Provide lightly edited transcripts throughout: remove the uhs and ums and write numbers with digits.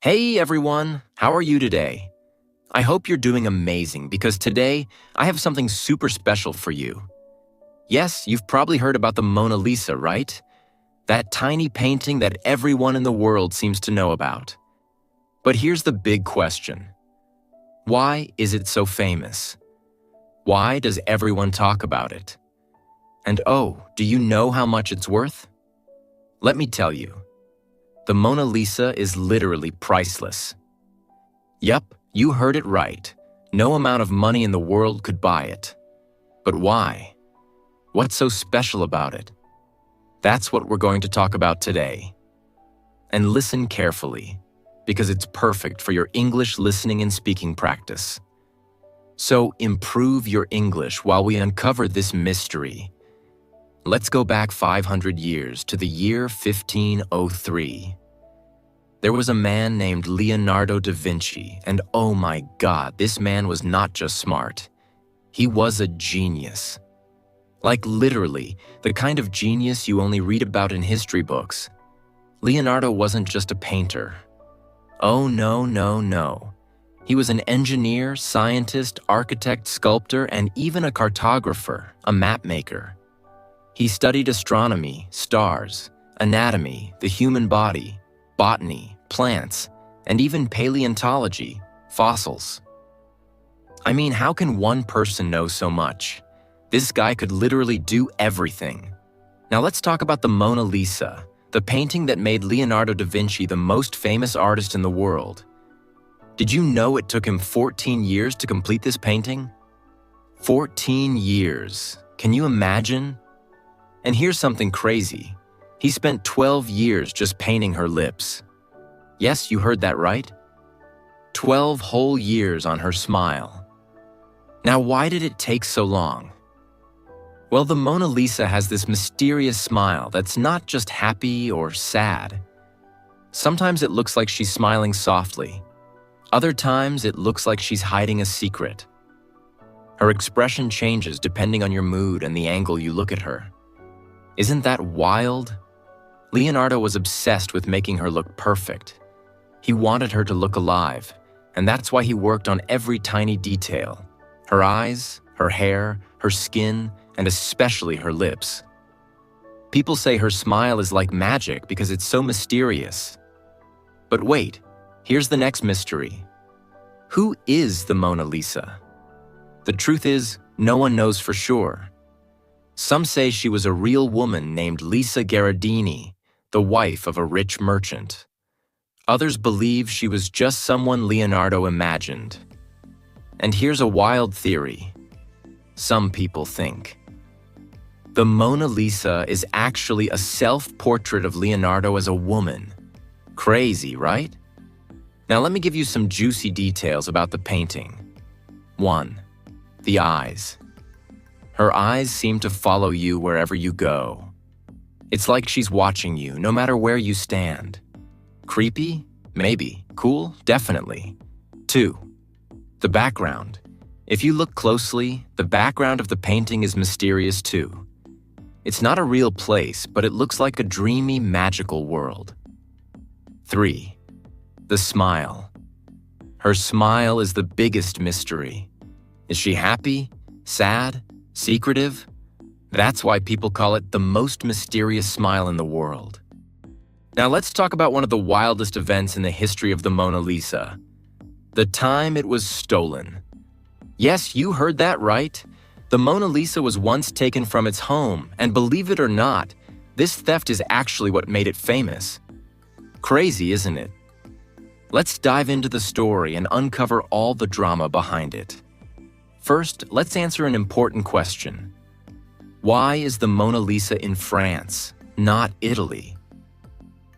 Hey everyone, how are you today? I hope you're doing amazing because today I have something super special for you. Yes, you've probably heard about the Mona Lisa, right? That tiny painting that everyone in the world seems to know about. But here's the big question. Why is it so famous? Why does everyone talk about it? And oh, do you know how much it's worth? Let me tell you. The Mona Lisa is literally priceless. Yup, you heard it right. No amount of money in the world could buy it. But why? What's so special about it? That's what we're going to talk about today. And listen carefully, because it's perfect for your English listening and speaking practice. So improve your English while we uncover this mystery. Let's go back 500 years to the year 1503. There was a man named Leonardo da Vinci, and oh my God, this man was not just smart. He was a genius. Like literally, the kind of genius you only read about in history books. Leonardo wasn't just a painter. Oh no. He was an engineer, scientist, architect, sculptor, and even a cartographer, a map maker. He studied astronomy, stars, anatomy, the human body, botany, plants, and even paleontology, fossils. I mean, how can one person know so much? This guy could literally do everything. Now let's talk about the Mona Lisa, the painting that made Leonardo da Vinci the most famous artist in the world. Did you know it took him 14 years to complete this painting? 14 years. Can you imagine? And here's something crazy. He spent 12 years just painting her lips. Yes, you heard that right. 12 whole years on her smile. Now, why did it take so long? Well, the Mona Lisa has this mysterious smile that's not just happy or sad. Sometimes it looks like she's smiling softly. Other times it looks like she's hiding a secret. Her expression changes depending on your mood and the angle you look at her. Isn't that wild? Leonardo was obsessed with making her look perfect. He wanted her to look alive, and that's why he worked on every tiny detail. Her eyes, her hair, her skin, and especially her lips. People say her smile is like magic because it's so mysterious. But wait, here's the next mystery. Who is the Mona Lisa? The truth is, no one knows for sure. Some say she was a real woman named Lisa Gherardini, the wife of a rich merchant. Others believe she was just someone Leonardo imagined. And here's a wild theory. Some people think the Mona Lisa is actually a self-portrait of Leonardo as a woman. Crazy, right? Now let me give you some juicy details about the painting. 1. The eyes. Her eyes seem to follow you wherever you go. It's like she's watching you, no matter where you stand. Creepy? Maybe. Cool? Definitely. 2. The background. If you look closely, the background of the painting is mysterious too. It's not a real place, but it looks like a dreamy, magical world. 3. The smile. Her smile is the biggest mystery. Is she happy? Sad? Secretive? That's why people call it the most mysterious smile in the world. Now let's talk about one of the wildest events in the history of the Mona Lisa. The time it was stolen. Yes, you heard that right. The Mona Lisa was once taken from its home, and believe it or not, this theft is actually what made it famous. Crazy, isn't it? Let's dive into the story and uncover all the drama behind it. First, let's answer an important question. Why is the Mona Lisa in France, not Italy?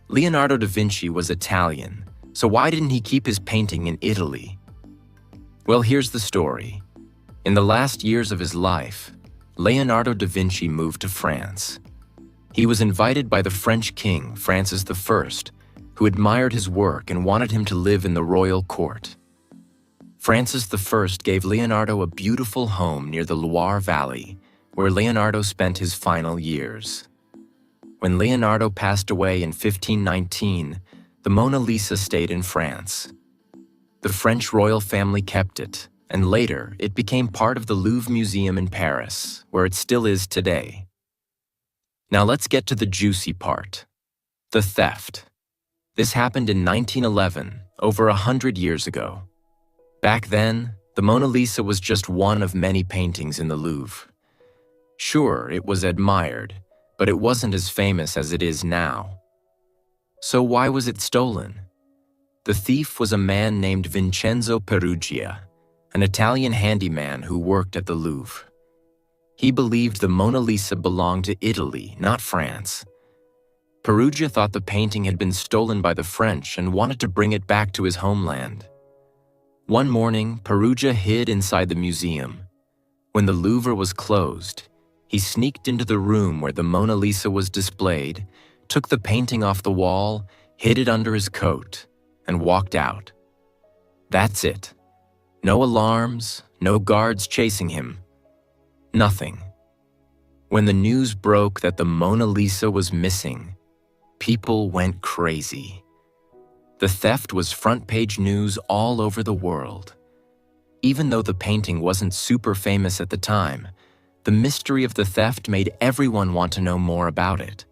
Leonardo da Vinci was Italian, so why didn't he keep his painting in Italy? Well, here's the story. In the last years of his life, Leonardo da Vinci moved to France. He was invited by the French king, Francis I, who admired his work and wanted him to live in the royal court. Francis I gave Leonardo a beautiful home near the Loire Valley, where Leonardo spent his final years. When Leonardo passed away in 1519, The Mona Lisa stayed in France. The French royal family kept it, and later it became part of the Louvre Museum in Paris, where it still is today. Now let's get to the juicy part. The theft. This happened in 1911, over 100 years ago. Back then, the Mona Lisa was just one of many paintings in the Louvre. Sure, it was admired, but it wasn't as famous as it is now. So why was it stolen? The thief was a man named Vincenzo Peruggia, an Italian handyman who worked at the Louvre. He believed the Mona Lisa belonged to Italy, not France. Peruggia thought the painting had been stolen by the French and wanted to bring it back to his homeland. One morning, Peruggia hid inside the museum. When the Louvre was closed, he sneaked into the room where the Mona Lisa was displayed, took the painting off the wall, hid it under his coat, and walked out. That's it. No alarms, no guards chasing him. Nothing. When the news broke that the Mona Lisa was missing, people went crazy. The theft was front-page news all over the world. Even though the painting wasn't super famous at the time, the mystery of the theft made everyone want to know more about it.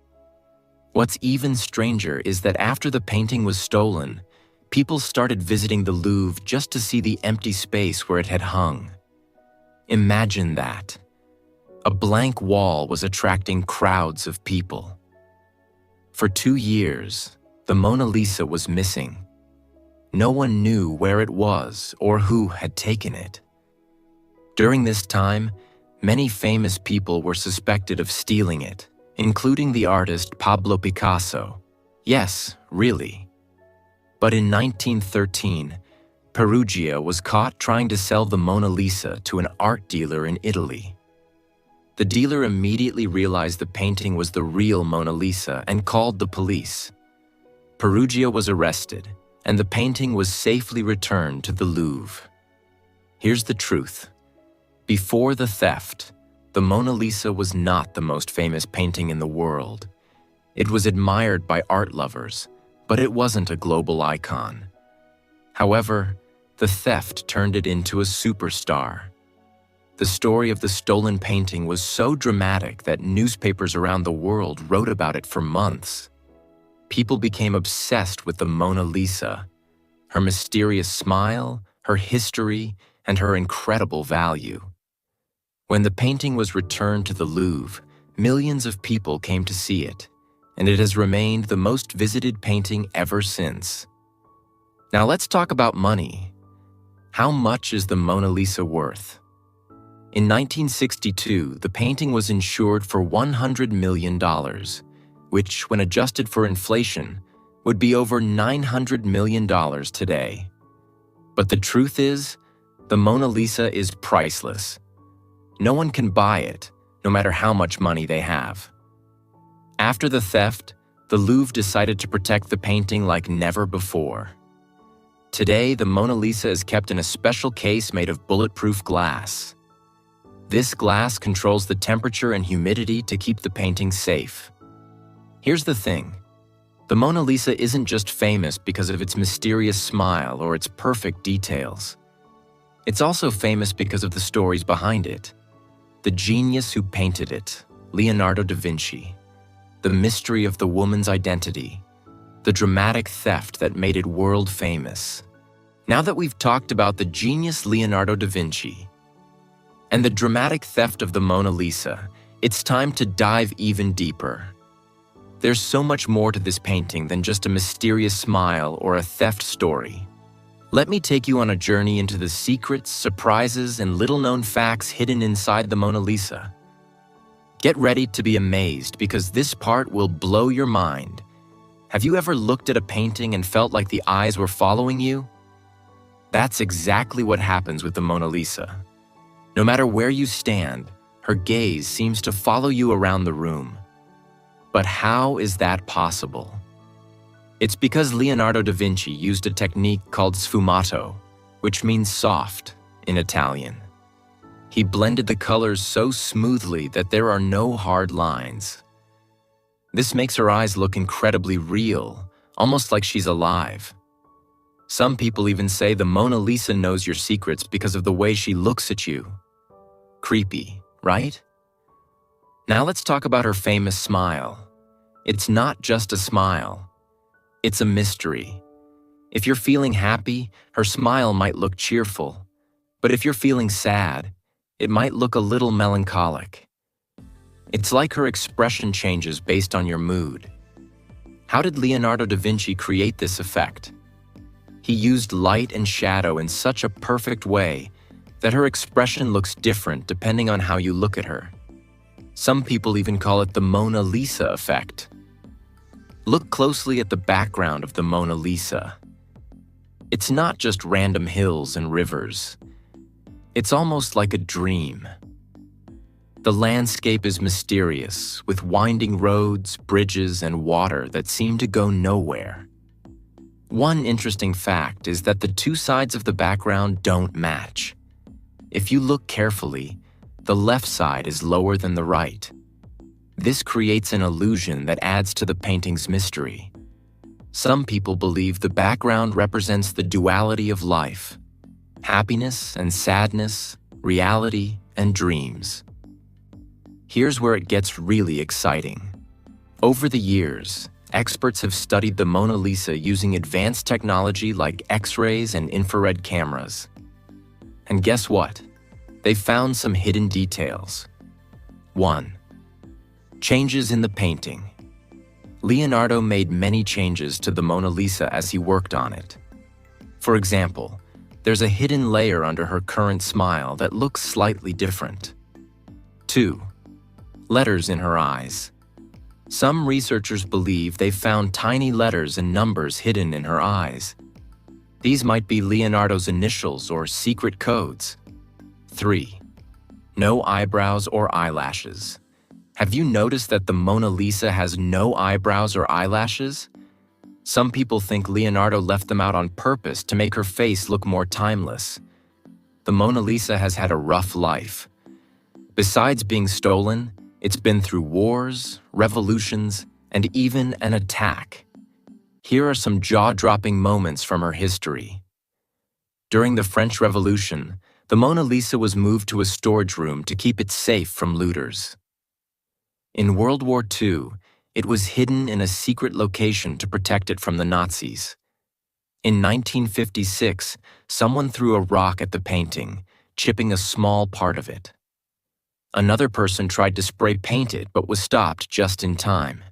What's even stranger is that after the painting was stolen, people started visiting the Louvre just to see the empty space where it had hung. Imagine that. A blank wall was attracting crowds of people. For 2 years, the Mona Lisa was missing. No one knew where it was or who had taken it. During this time, many famous people were suspected of stealing it, including the artist Pablo Picasso. Yes, really. But in 1913, Peruggia was caught trying to sell the Mona Lisa to an art dealer in Italy. The dealer immediately realized the painting was the real Mona Lisa and called the police. Peruggia was arrested, and the painting was safely returned to the Louvre. Here's the truth. Before the theft, the Mona Lisa was not the most famous painting in the world. It was admired by art lovers, but it wasn't a global icon. However, the theft turned it into a superstar. The story of the stolen painting was so dramatic that newspapers around the world wrote about it for months. People became obsessed with the Mona Lisa, her mysterious smile, her history, and her incredible value. When the painting was returned to the Louvre, millions of people came to see it, and it has remained the most visited painting ever since. Now let's talk about money. How much is the Mona Lisa worth? In 1962, the painting was insured for $100 million, which, when adjusted for inflation, would be over $900 million today. But the truth is, the Mona Lisa is priceless. No one can buy it, no matter how much money they have. After the theft, the Louvre decided to protect the painting like never before. Today, the Mona Lisa is kept in a special case made of bulletproof glass. This glass controls the temperature and humidity to keep the painting safe. Here's the thing. The Mona Lisa isn't just famous because of its mysterious smile or its perfect details. It's also famous because of the stories behind it. The genius who painted it, Leonardo da Vinci. The mystery of the woman's identity. The dramatic theft that made it world famous. Now that we've talked about the genius Leonardo da Vinci and the dramatic theft of the Mona Lisa, it's time to dive even deeper. There's so much more to this painting than just a mysterious smile or a theft story. Let me take you on a journey into the secrets, surprises, and little-known facts hidden inside the Mona Lisa. Get ready to be amazed because this part will blow your mind. Have you ever looked at a painting and felt like the eyes were following you? That's exactly what happens with the Mona Lisa. No matter where you stand, her gaze seems to follow you around the room. But how is that possible? It's because Leonardo da Vinci used a technique called sfumato, which means soft in Italian. He blended the colors so smoothly that there are no hard lines. This makes her eyes look incredibly real, almost like she's alive. Some people even say the Mona Lisa knows your secrets because of the way she looks at you. Creepy, right? Now let's talk about her famous smile. It's not just a smile. It's a mystery. If you're feeling happy, her smile might look cheerful. But if you're feeling sad, it might look a little melancholic. It's like her expression changes based on your mood. How did Leonardo da Vinci create this effect? He used light and shadow in such a perfect way that her expression looks different depending on how you look at her. Some people even call it the Mona Lisa effect. Look closely at the background of the Mona Lisa. It's not just random hills and rivers. It's almost like a dream. The landscape is mysterious, with winding roads, bridges, and water that seem to go nowhere. One interesting fact is that the two sides of the background don't match. If you look carefully, the left side is lower than the right. This creates an illusion that adds to the painting's mystery. Some people believe the background represents the duality of life: happiness and sadness, reality and dreams. Here's where it gets really exciting. Over the years, experts have studied the Mona Lisa using advanced technology like X-rays and infrared cameras. And guess what? They found some hidden details. 1. Changes in the painting. Leonardo made many changes to the Mona Lisa as he worked on it. For example, there's a hidden layer under her current smile that looks slightly different. 2. Letters in her eyes. Some researchers believe they found tiny letters and numbers hidden in her eyes. These might be Leonardo's initials or secret codes. 3. No eyebrows or eyelashes. Have you noticed that the Mona Lisa has no eyebrows or eyelashes? Some people think Leonardo left them out on purpose to make her face look more timeless. The Mona Lisa has had a rough life. Besides being stolen, it's been through wars, revolutions, and even an attack. Here are some jaw-dropping moments from her history. During the French Revolution, the Mona Lisa was moved to a storage room to keep it safe from looters. In World War II, it was hidden in a secret location to protect it from the Nazis. In 1956, someone threw a rock at the painting, chipping a small part of it. Another person tried to spray paint it but was stopped just in time.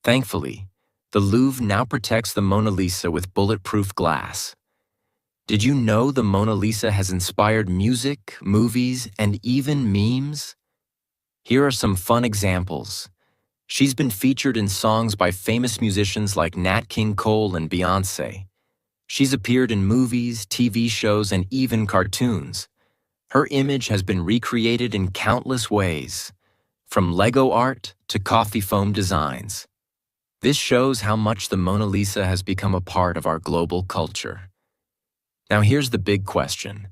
Thankfully, the Louvre now protects the Mona Lisa with bulletproof glass. Did you know the Mona Lisa has inspired music, movies, and even memes? Here are some fun examples. She's been featured in songs by famous musicians like Nat King Cole and Beyoncé. She's appeared in movies, TV shows, and even cartoons. Her image has been recreated in countless ways, from Lego art to coffee foam designs. This shows how much the Mona Lisa has become a part of our global culture. Now here's the big question.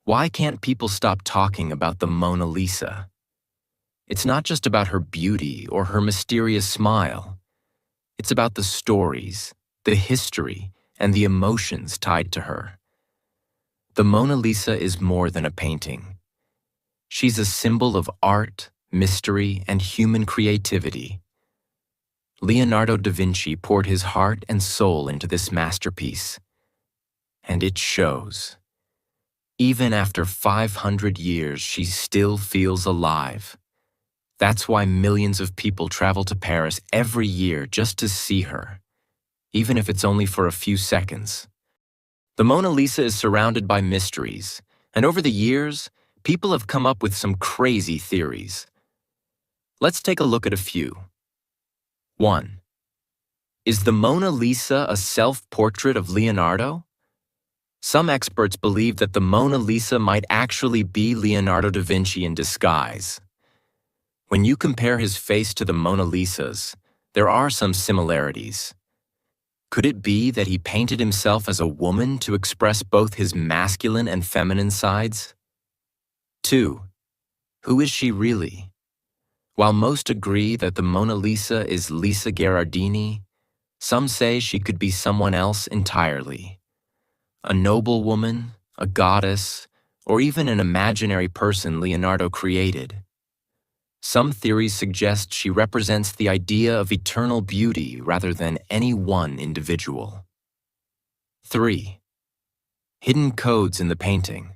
Why can't people stop talking about the Mona Lisa? It's not just about her beauty or her mysterious smile. It's about the stories, the history, and the emotions tied to her. The Mona Lisa is more than a painting. She's a symbol of art, mystery, and human creativity. Leonardo da Vinci poured his heart and soul into this masterpiece, and it shows. Even after 500 years, she still feels alive. That's why millions of people travel to Paris every year just to see her, even if it's only for a few seconds. The Mona Lisa is surrounded by mysteries, and over the years, people have come up with some crazy theories. Let's take a look at a few. 1. Is the Mona Lisa a self-portrait of Leonardo? Some experts believe that the Mona Lisa might actually be Leonardo da Vinci in disguise. When you compare his face to the Mona Lisa's, there are some similarities. Could it be that he painted himself as a woman to express both his masculine and feminine sides? 2. Who is she really? While most agree that the Mona Lisa is Lisa Gherardini, Some say she could be someone else entirely. A noble woman, a goddess, or even an imaginary person Leonardo created. Some theories suggest she represents the idea of eternal beauty rather than any one individual. 3. Hidden codes in the painting.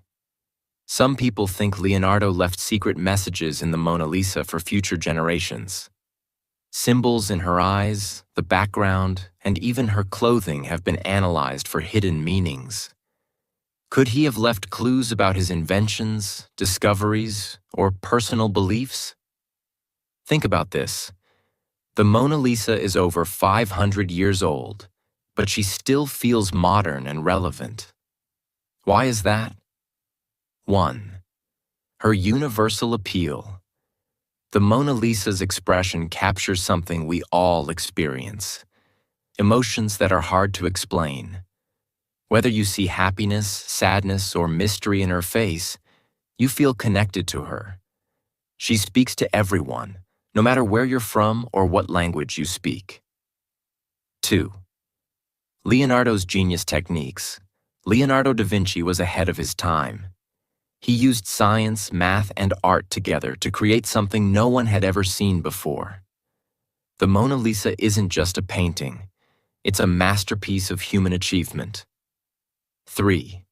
Some people think Leonardo left secret messages in the Mona Lisa for future generations. Symbols in her eyes, the background, and even her clothing have been analyzed for hidden meanings. Could he have left clues about his inventions, discoveries, or personal beliefs? Think about this. The Mona Lisa is over 500 years old, but she still feels modern and relevant. Why is that? 1. Her universal appeal. The Mona Lisa's expression captures something we all experience, emotions that are hard to explain. Whether you see happiness, sadness, or mystery in her face, you feel connected to her. She speaks to everyone, no matter where you're from or what language you speak. 2. Leonardo's genius techniques. Leonardo da Vinci was ahead of his time. He used science, math, and art together to create something no one had ever seen before. The Mona Lisa isn't just a painting. It's a masterpiece of human achievement. 3.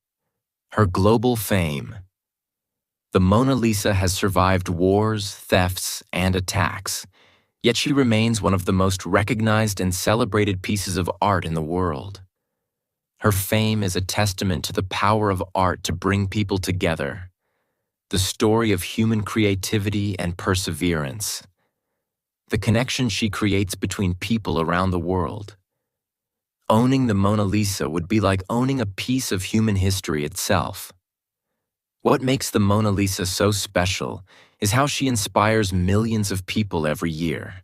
Her global fame. The Mona Lisa has survived wars, thefts, and attacks, yet she remains one of the most recognized and celebrated pieces of art in the world. Her fame is a testament to the power of art to bring people together, the story of human creativity and perseverance, the connection she creates between people around the world. Owning the Mona Lisa would be like owning a piece of human history itself. What makes the Mona Lisa so special is how she inspires millions of people every year.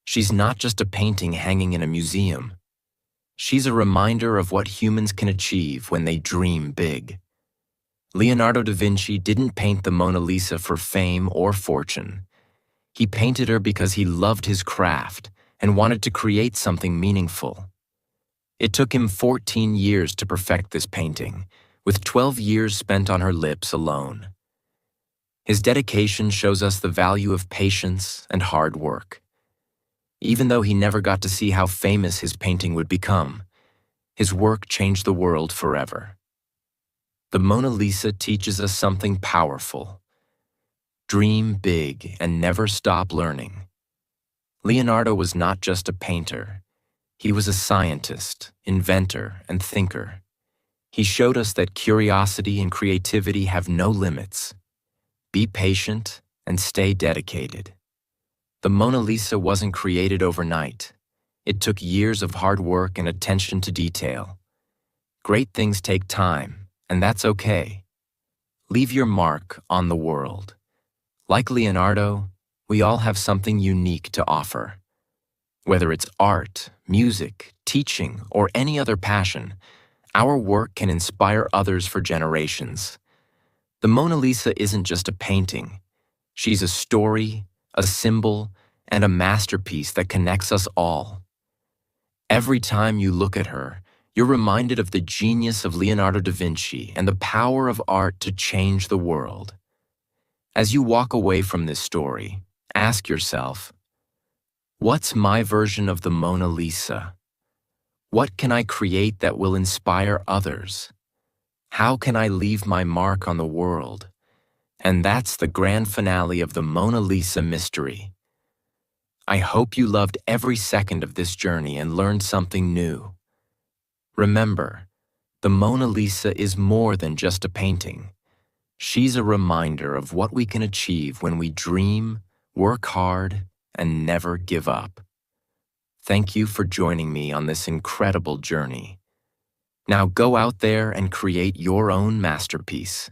She's not just a painting hanging in a museum. She's a reminder of what humans can achieve when they dream big. Leonardo da Vinci didn't paint the Mona Lisa for fame or fortune. He painted her because he loved his craft and wanted to create something meaningful. It took him 14 years to perfect this painting, with 12 years spent on her lips alone. His dedication shows us the value of patience and hard work. Even though he never got to see how famous his painting would become, his work changed the world forever. The Mona Lisa teaches us something powerful. Dream big and never stop learning. Leonardo was not just a painter. He was a scientist, inventor, and thinker. He showed us that curiosity and creativity have no limits. Be patient and stay dedicated. The Mona Lisa wasn't created overnight. It took years of hard work and attention to detail. Great things take time, and that's okay. Leave your mark on the world. Like Leonardo, we all have something unique to offer. Whether it's art, music, teaching, or any other passion, our work can inspire others for generations. The Mona Lisa isn't just a painting. She's a story, a symbol, and a masterpiece that connects us all. Every time you look at her, you're reminded of the genius of Leonardo da Vinci and the power of art to change the world. As you walk away from this story, ask yourself, what's my version of the Mona Lisa? What can I create that will inspire others? How can I leave my mark on the world? And that's the grand finale of the Mona Lisa mystery. I hope you loved every second of this journey and learned something new. Remember, the Mona Lisa is more than just a painting. She's a reminder of what we can achieve when we dream, work hard, and never give up. Thank you for joining me on this incredible journey. Now go out there and create your own masterpiece.